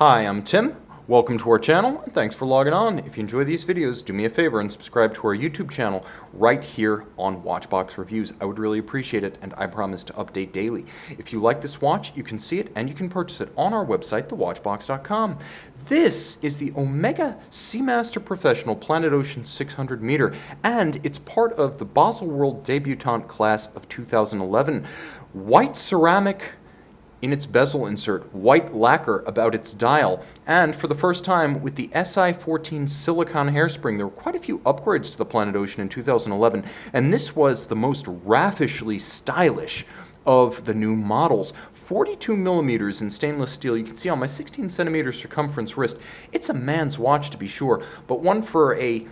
Hi, I'm Tim. Welcome to our channel, and thanks for logging on. If you enjoy these videos, do me a favor and subscribe to our YouTube channel right here on Watchbox Reviews. I would really appreciate it, and I promise to update daily. If you like this watch, you can see it and you can purchase it on our website, thewatchbox.com. This is the Omega Seamaster Professional Planet Ocean 600 meter, and it's part of the Baselworld Debutante class of 2011. White ceramic in its bezel insert, white lacquer about its dial, and for the first time with the SI14 silicone hairspring. There were quite a few upgrades to the Planet Ocean in 2011, and this was the most raffishly stylish of the new models. 42 millimeters in stainless steel. You can see on my 16 centimeter circumference wrist, it's a man's watch to be sure, but one for a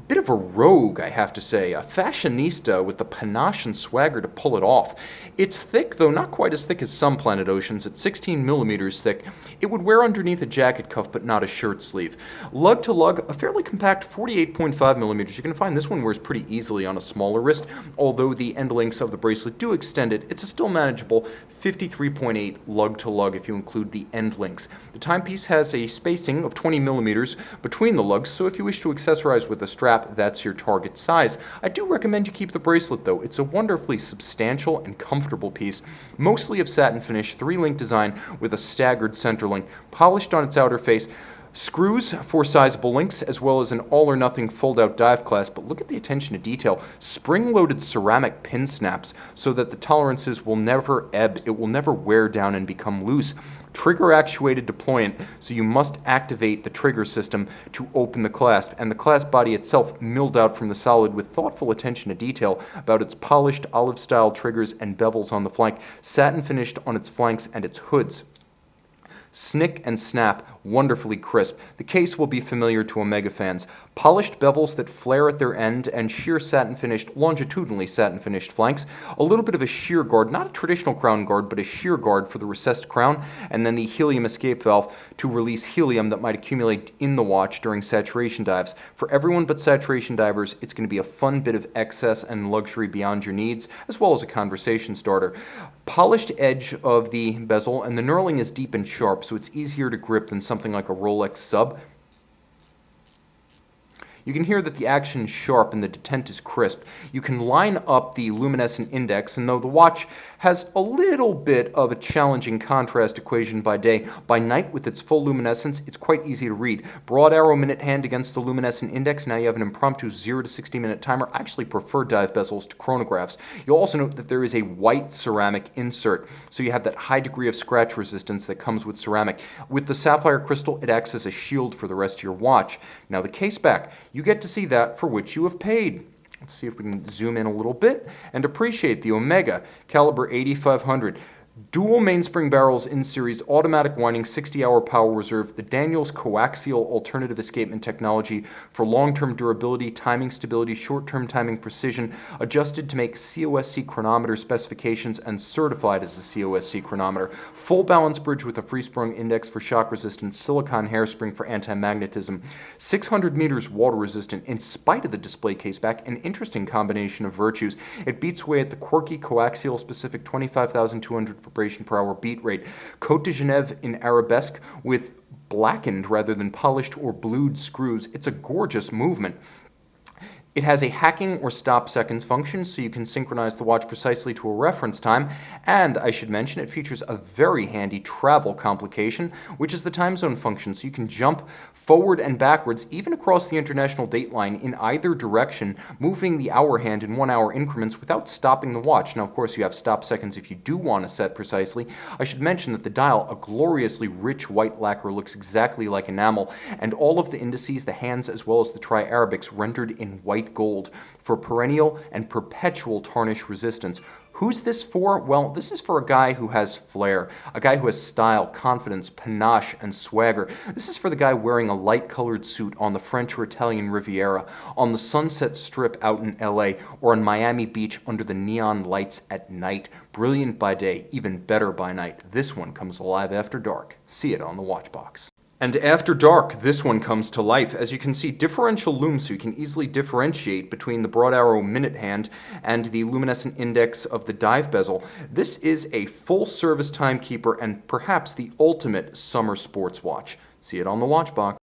bit of a rogue, I have to say, a fashionista with the panache and swagger to pull it off. It's thick, though not quite as thick as some Planet Oceans. At 16 millimeters thick, it would wear underneath a jacket cuff, but not a shirt sleeve. Lug-to-lug, a fairly compact 48.5 millimeters. You can find this one wears pretty easily on a smaller wrist, although the end links of the bracelet do extend it. It's a still manageable 53.8 lug-to-lug if you include the end links. The timepiece has a spacing of 20 millimeters between the lugs, so if you wish to accessorize with a strap, that's your target size. I do recommend you keep the bracelet though. It's a wonderfully substantial and comfortable piece, mostly of satin finish, 3-link design with a staggered center link, polished on its outer face, screws for sizable links, as well as an all-or-nothing fold-out dive clasp. But look at the attention to detail. Spring-loaded ceramic pin snaps so that the tolerances will never ebb. It will never wear down and become loose. Trigger-actuated deployant, so you must activate the trigger system to open the clasp, and the clasp body itself milled out from the solid with thoughtful attention to detail about its polished olive-style triggers and bevels on the flank, satin-finished on its flanks and its hoods. Snick and snap, wonderfully crisp. The case will be familiar to Omega fans. Polished bevels that flare at their end and sheer satin-finished, longitudinally satin-finished flanks. A little bit of a shear guard, not a traditional crown guard, but a shear guard for the recessed crown, and then the helium escape valve to release helium that might accumulate in the watch during saturation dives. For everyone but saturation divers, it's going to be a fun bit of excess and luxury beyond your needs, as well as a conversation starter. Polished edge of the bezel, and the knurling is deep and sharp, so it's easier to grip than something like a Rolex sub. You can hear that the action is sharp and the detent is crisp. You can line up the luminescent index, and though the watch has a little bit of a challenging contrast equation by day, by night with its full luminescence, it's quite easy to read. Broad arrow minute hand against the luminescent index. Now you have an impromptu 0 to 60 minute timer. I actually prefer dive bezels to chronographs. You'll also note that there is a white ceramic insert, so you have that high degree of scratch resistance that comes with ceramic. With the sapphire crystal, it acts as a shield for the rest of your watch. Now the case back, you get to see that for which you have paid. Let's see if we can zoom in a little bit and appreciate the Omega caliber 8500. Dual mainspring barrels in series, automatic winding, 60-hour power reserve, the Daniels coaxial alternative escapement technology for long-term durability, timing stability, short-term timing precision, adjusted to make COSC chronometer specifications and certified as a COSC chronometer. Full balance bridge with a free-sprung index for shock resistance, silicone hairspring for anti-magnetism, 600 meters water resistant in spite of the display case back, an interesting combination of virtues. It beats away at the quirky coaxial specific 25,200 vibration per hour beat rate. Côte de Genève in arabesque with blackened rather than polished or blued screws. It's a gorgeous movement. It has a hacking or stop seconds function, so you can synchronize the watch precisely to a reference time, and I should mention it features a very handy travel complication, which is the time zone function, so you can jump forward and backwards, even across the international date line in either direction, moving the hour hand in 1 hour increments without stopping the watch. Now, of course, you have stop seconds if you do want to set precisely. I should mention that the dial, a gloriously rich white lacquer, looks exactly like enamel, and all of the indices, the hands as well as the tri-Arabics, rendered in white gold for perennial and perpetual tarnish resistance. Who's this for? Well, this is for a guy who has flair, a guy who has style, confidence, panache, and swagger. This is for the guy wearing a light-colored suit on the French or Italian Riviera, on the Sunset Strip out in LA, or on Miami Beach under the neon lights at night. Brilliant by day, even better by night. This one comes alive after dark. See it on the Watchbox. And after dark, this one comes to life. As you can see, differential lume, so you can easily differentiate between the broad arrow minute hand and the luminescent index of the dive bezel. This is a full service timekeeper and perhaps the ultimate summer sports watch. See it on the watch box.